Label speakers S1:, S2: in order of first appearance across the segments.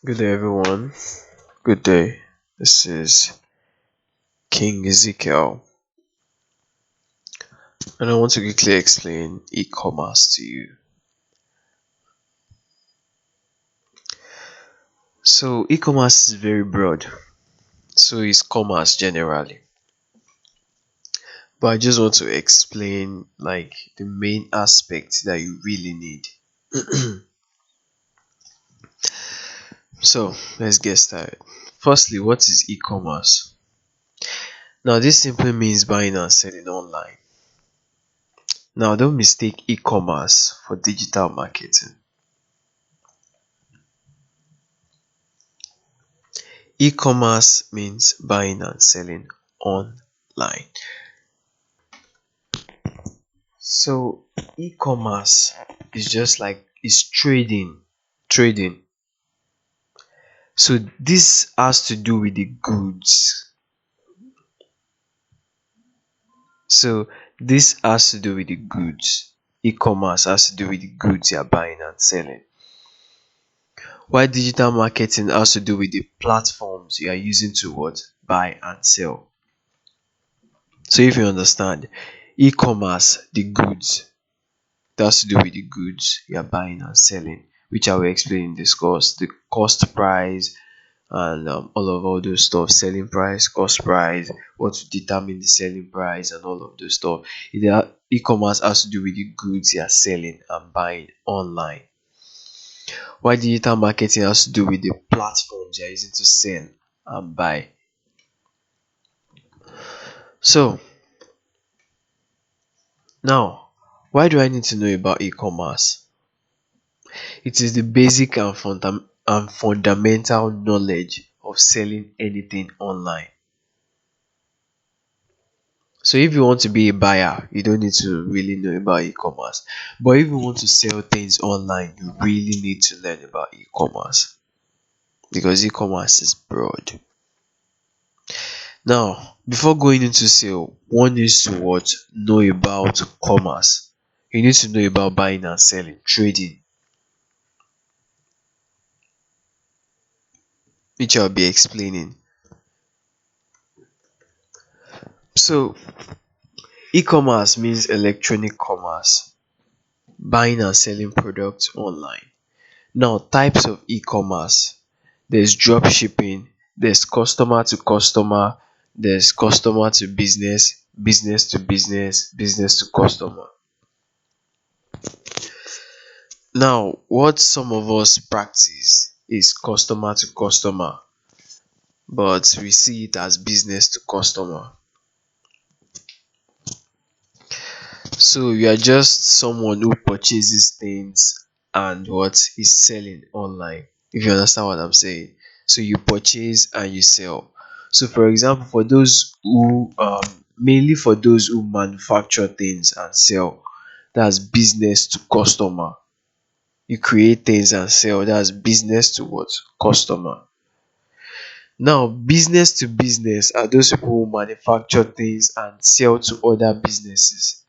S1: Good day, everyone. Good day. This is King Ezekiel, and I want to quickly explain e commerce to you. So, e commerce is very broad, so is commerce generally. But I just want to explain like the main aspects that you really need. So, let's get started. Firstly, what is e commerce? Now, this simply means buying and selling online. Now, don't mistake e commerce for digital marketing. E-commerce means buying and selling online. So e-commerce is just like it's trading. So this has to do with the goods. So this has to do with the goods. E-commerce has to do with the goods you're buying and selling. While digital marketing has to do with the platforms you are using to what? Buy and sell. So if you understand, e-commerce, the goods, that has to do with the goods you are buying and selling, which I will explain in this course. The cost price and all those stuff, selling price, cost price, what to determine the selling price, and all of those stuff. E-commerce has to do with the goods you are selling and buying online. While digital marketing has to do with the platforms you are using to sell and buy. So now, why do I need to know about e-commerce? It is the basic and fundamental knowledge of selling anything online. So if you want to be a buyer, you don't need to really know about e-commerce. But if you want to sell things online, you really need to learn about e-commerce because e-commerce is broad. Now, before going into sale, one needs to what? Know about commerce. You need to know about buying and selling, trading, which I'll be explaining. So e-commerce means electronic commerce, buying and selling products online. Now, types of e-commerce: there's drop shipping, there's customer to customer, there's customer to business, business to business, business to customer. Now, what some of us practice is customer to customer, but we see it as business to customer. So you are just someone who purchases things and what is selling online. If you understand what I'm saying. So you purchase and you sell. So for example, for those who mainly for those who manufacture things and sell, that's business to customer. You create things and sell, that's business to what? Customer. Now, business to business are those people who manufacture things and sell to other businesses.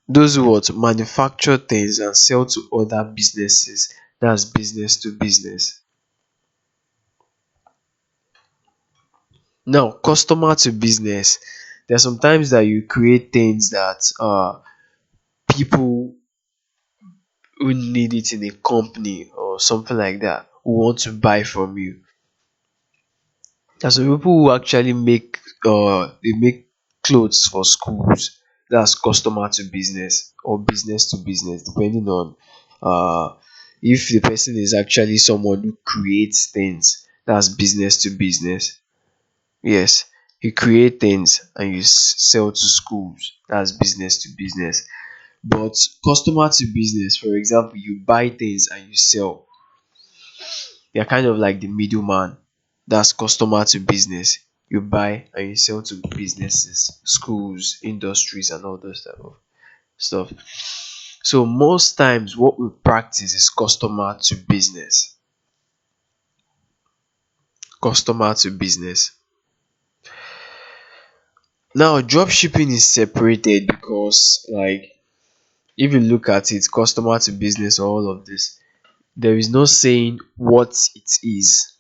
S1: Those who what? Manufacture things and sell to other businesses, that's business to business. Now, customer to business, there are sometimes that you create things that people who need it in a company or something like that who want to buy from you. There are some people who actually make clothes for schools, that's customer to business or business to business, depending on if the person is actually someone who creates things, that's business to business. Yes, you create things and you sell to schools, that's business to business. But customer to business, for example, you buy things and you sell, you're kind of like the middleman. That's customer to business. You buy and you sell to businesses, schools, industries, and all those type of stuff. So most times what we practice is customer to business. Customer to business. Now drop shipping is separated because, like, if you look at it, customer to business, all of this, there is no saying what it is.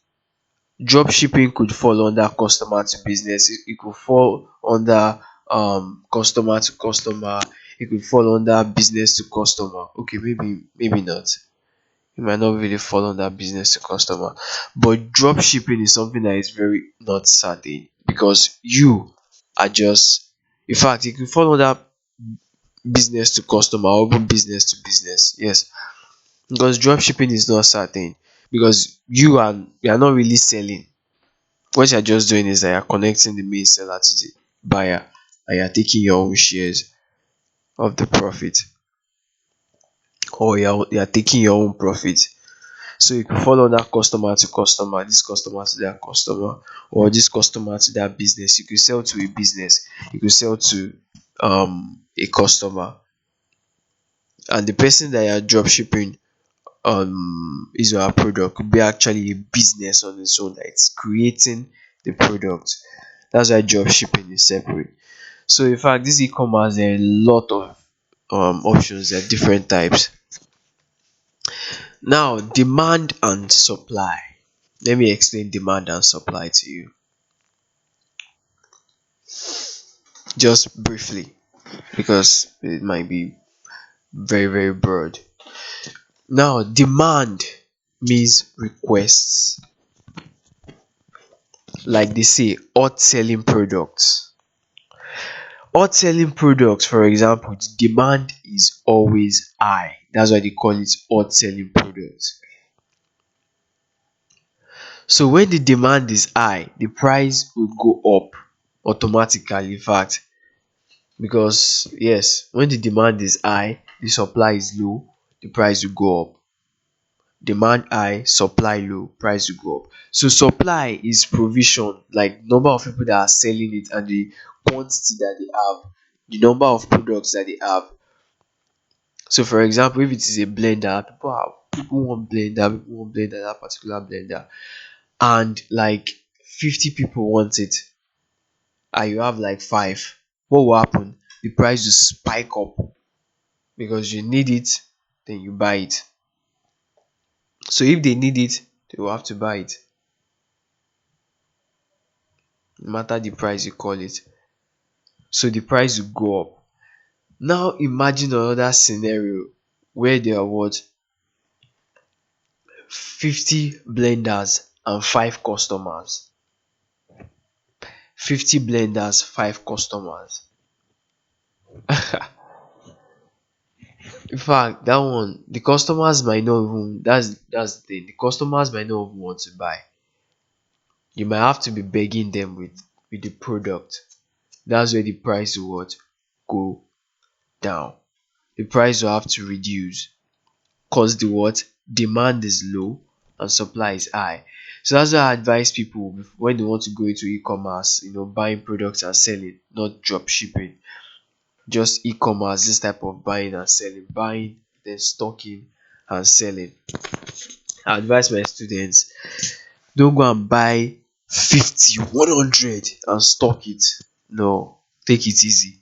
S1: Drop shipping could fall under customer to business, it could fall under customer to customer, it could fall under business to customer. Okay, maybe not. It might not really fall under business to customer. But drop shipping is something that is very not certain, because you are just, in fact, it could fall under business to customer or even business to business. Yes, because drop shipping is not certain, because you are not really selling. What you're just doing is that you're connecting the main seller to the buyer, and you're taking your own shares of the profit, or you're taking your own profit. So you can follow that customer to customer, this customer to that customer, or this customer to that business. You could sell to a business, you could sell to a customer, and the person that you're drop shipping his or her product could be actually a business on its own, that it's creating the product. That's why drop shipping is separate. So in fact, this e-commerce, there are a lot of options, there are different types. Now, demand and supply. Let me explain demand and supply to you just briefly, because it might be very, very broad. Now, demand means requests, like they say, hot selling products. Hot selling products, for example, the demand is always high. That's why they call it hot selling products. So when the demand is high, the price will go up automatically. In fact, because yes, when the demand is high, the supply is low, the price will go up. Demand high, supply low, price will go up. So supply is provision, like number of people that are selling it and the quantity that they have, the number of products that they have. So for example, if it is a blender, people want blender, that particular blender, and like 50 people want it, and you have like five, what will happen? The price will spike up, because you need it, then you buy it. So if they need it, they will have to buy it, no matter the price you call it. So the price will go up. Now imagine another scenario where there are what, 50 blenders and 5 customers. 50 blenders, 5 customers. In fact, that one, the customers might not even, that's the thing, the customers might not even want to buy. You might have to be begging them with the product. That's where the price will what, go down. The price will have to reduce, cause the what, demand is low and supply is high. So that's why I advise people when they want to go into e-commerce, buying products and selling, not drop shipping, just e-commerce, this type of buying and selling, buying, then stocking and selling. I advise my students, don't go and buy 50, 100 and stock it. No, take it easy.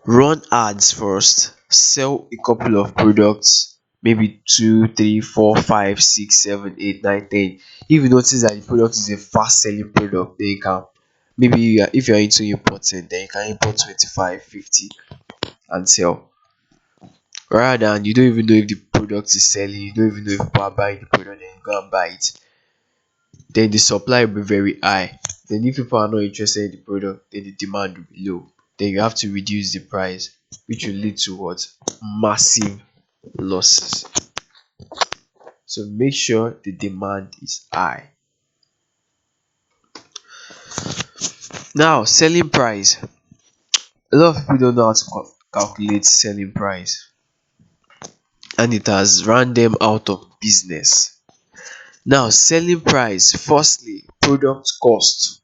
S1: Run ads first, sell a couple of products, maybe 2, 3, 4, 5, 6, 7, 8, 9, 10. If you notice that the product is a fast selling product, then you can, maybe if you're into importing, then you can import 25, 50 and sell. Rather than you don't even know if the product is selling, you don't even know if people are buying the product, then you go and buy it. Then the supply will be very high. Then if people are not interested in the product, then the demand will be low. Then you have to reduce the price, which will lead to what? Massive losses. So make sure the demand is high. Now, selling price. A lot of people don't know how to calculate selling price, and it has run them out of business. Now, selling price, firstly, product cost.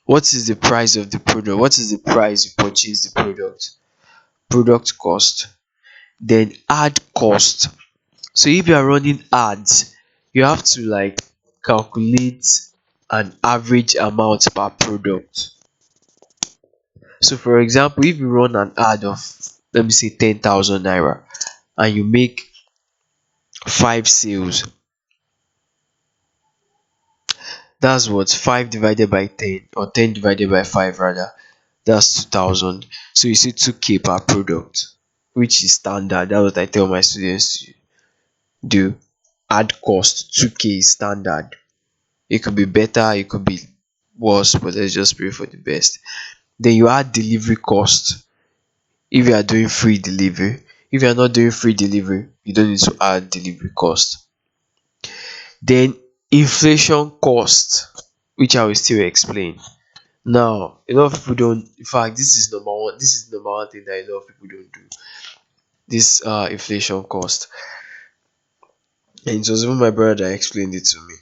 S1: What is the price of the product? What is the price you purchase the product? Product cost. Then ad cost. So if you are running ads, you have to like calculate an average amount per product. So for example, if you run an ad of, let me say, 10,000 naira, and you make 5 sales, that's what 5 divided by 10, or 10 divided by 5 rather, that's 2000. So you see 2k per product, which is standard. That's what I tell my students to do. Add cost, 2k is standard. It could be better, it could be worse, but let's just pray for the best. Then you add delivery cost if you are doing free delivery. If you are not doing free delivery, you don't need to add delivery cost. Then inflation cost, which I will still explain. Now, a lot of people don't, in fact, this is number one thing that a lot of people don't do. This inflation cost. And it was even my brother that explained it to me.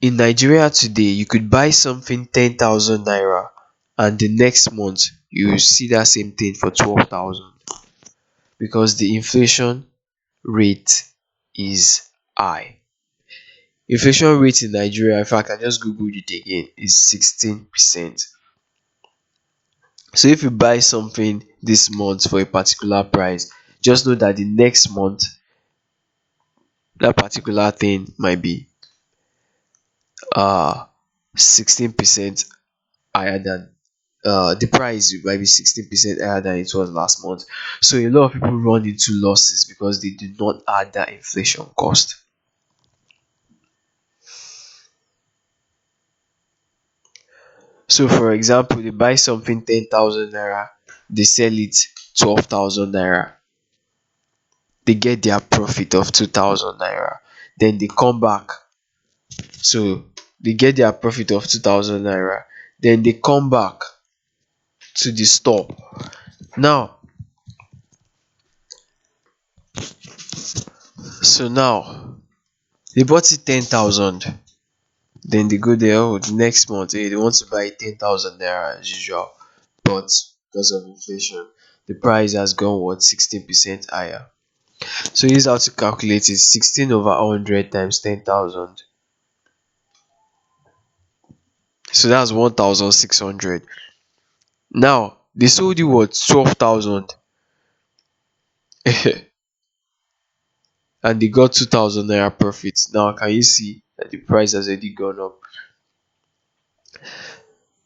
S1: In Nigeria today, you could buy something 10,000 naira, and the next month you will see that same thing for 12,000, because the inflation rate is high. Inflation rate in Nigeria, in fact, I just googled it again, is 16%. So if you buy something this month for a particular price, just know that the next month that particular thing might be 16% higher than the price might be 16% higher than it was last month. So a lot of people run into losses because they do not add that inflation cost. So for example, they buy something 10,000 naira, they sell it 12,000 naira, they get their profit of 2,000 naira, then they come back. So they get their profit of 2,000 naira, then they come back to the store. Now, so now they bought it 10,000, then they go there, oh, the next month, they want to buy 10,000 naira as usual, but because of inflation, the price has gone what, 16% higher. So here's how to calculate it: 16 over 100 times 10,000. So that's 1,600. Now they sold you what, 12,000, and they got 2,000 naira profit. Now can you see that the price has already gone up?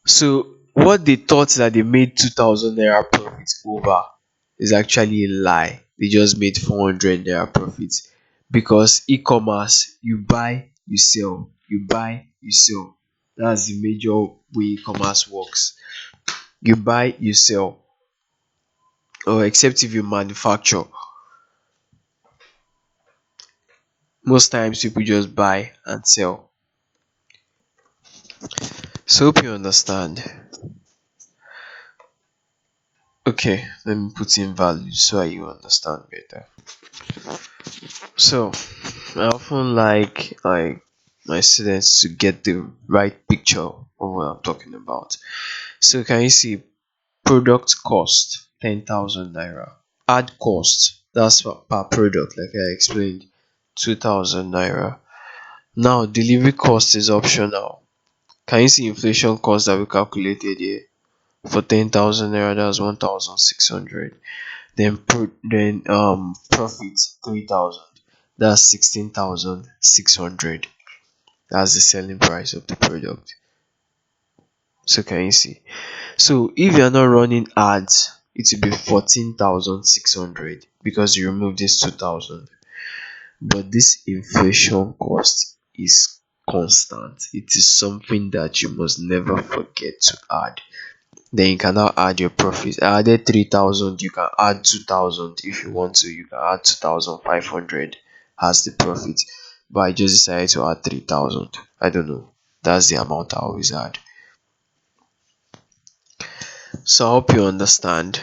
S1: So what they thought that they made 2,000 naira profit over is actually a lie. They just made 400 naira profit, because e-commerce, you buy, you sell, you buy, you sell. That's the major way e-commerce works. You buy, you sell, or except if you manufacture. Most times people just buy and sell. So hope you understand. Okay, let me put in values so you understand better. So I often like my students to get the right picture of what I'm talking about. So can you see product cost 10,000 naira, add cost, that's per product like I explained, 2,000 naira. Now delivery cost is optional. Can you see inflation cost that we calculated here? For 10,000 naira, that's 1,600. Then profit 3,000, that's 16,600. That's the selling price of the product. So can you see? So if you're not running ads, it will be 14,600, because you remove this 2,000. But this inflation cost is constant. It is something that you must never forget to add. Then you can now add your profit. I added 3,000, you can add 2,000 if you want to. You can add 2,500 as the profit. But I just decided to add 3,000. I don't know. That's the amount I always add. So I hope you understand.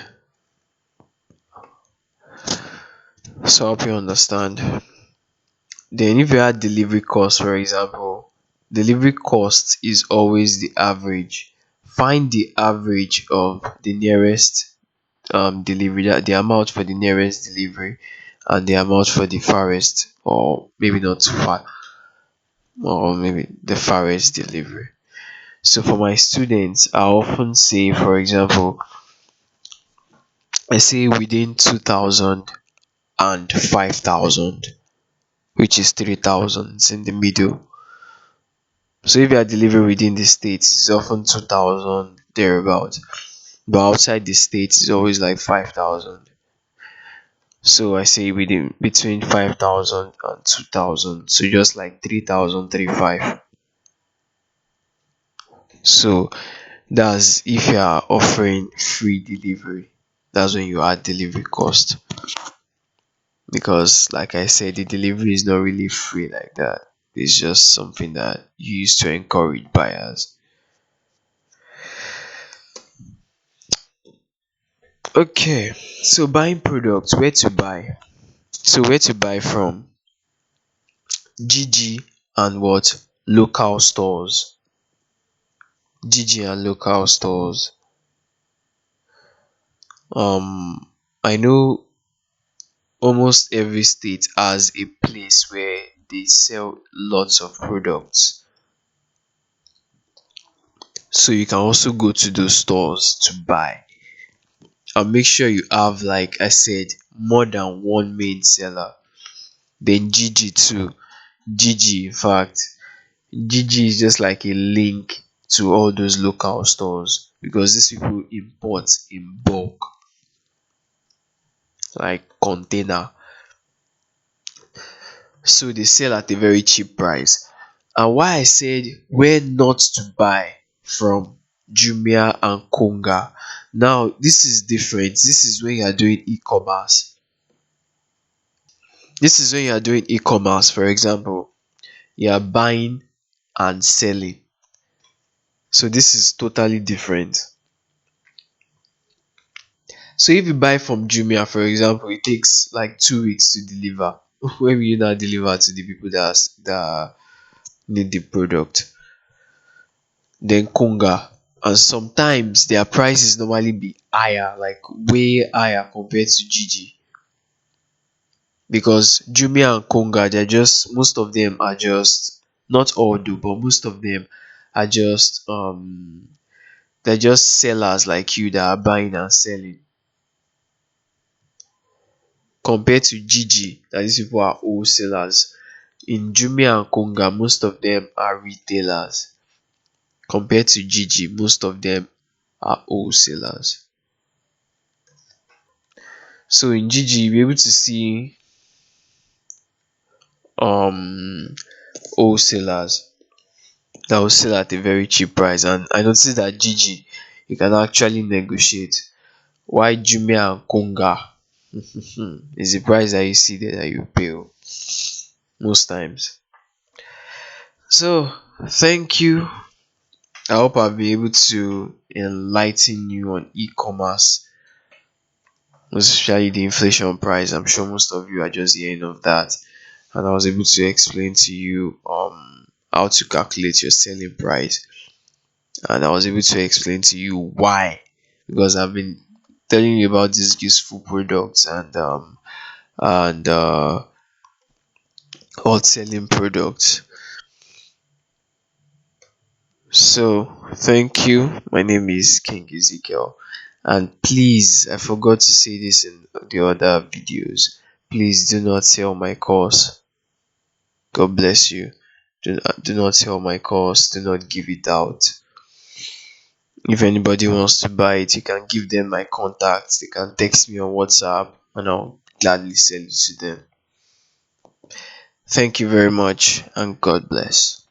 S1: Then if you add delivery cost, for example, delivery cost is always the average. Find the average of the nearest delivery, that the amount for the nearest delivery and the amount for the farthest, or maybe not too far, or maybe the farthest delivery. So for my students, I often say, for example, I say within 2000 and 5000, which is 3000. It's in the middle. So if you are delivering within the states, it's often 2000 thereabout. But outside the states, it's always like 5000. So I say within between 5000 and 2000. So just like 3000, 35. So that's if you are offering free delivery. That's when you add delivery cost. Because like I said, the delivery is not really free like that. It's just something that you use to encourage buyers. Okay, so buying products, where to buy? So where to buy from? GG and what? Local stores. GG and local stores. I know almost every state has a place where they sell lots of products. So you can also go to those stores to buy. And make sure you have, like I said, more than one main seller. Then GG too. GG, in fact, GG is just like a link to all those local stores because these people import in bulk, like container. So they sell at a very cheap price. And why I said where not to buy from Jumia and Konga. Now, this is different. This is when you are doing e-commerce. This is when you are doing e-commerce, for example, you are buying and selling. So this is totally different. So if you buy from Jumia, for example, it takes like 2 weeks to deliver. When will you now deliver to the people that need the product? Then Konga, and sometimes their prices normally be higher, like way higher compared to GG. Because Jumia and Konga, they're just most of them are just not all do, but most of them are just they're just sellers like you that are buying and selling. Compared to GG, that these people are wholesalers. In Jumia and Konga, most of them are retailers. Compared to GG, most of them are wholesalers. So in GG, you'll be able to see um wholesalers that will sell at a very cheap price. And I noticed that GG, you can actually negotiate. Why Jumia and Konga is the price that you see there that you pay most times. So thank you. I hope I'll be able to enlighten you on e-commerce, most especially the inflation price. I'm sure most of you are just hearing of that, and I was able to explain to you how to calculate your selling price, and I was able to explain to you why, because I've been telling you about these useful products and hot selling products. So thank you. My name is King Ezekiel. And please, I forgot to say this in the other videos. Please do not sell my course. God bless you. Do not sell my course. Do not give it out. If anybody wants to buy it, you can give them my contacts. They can text me on WhatsApp and I'll gladly sell it to them. Thank you very much and God bless.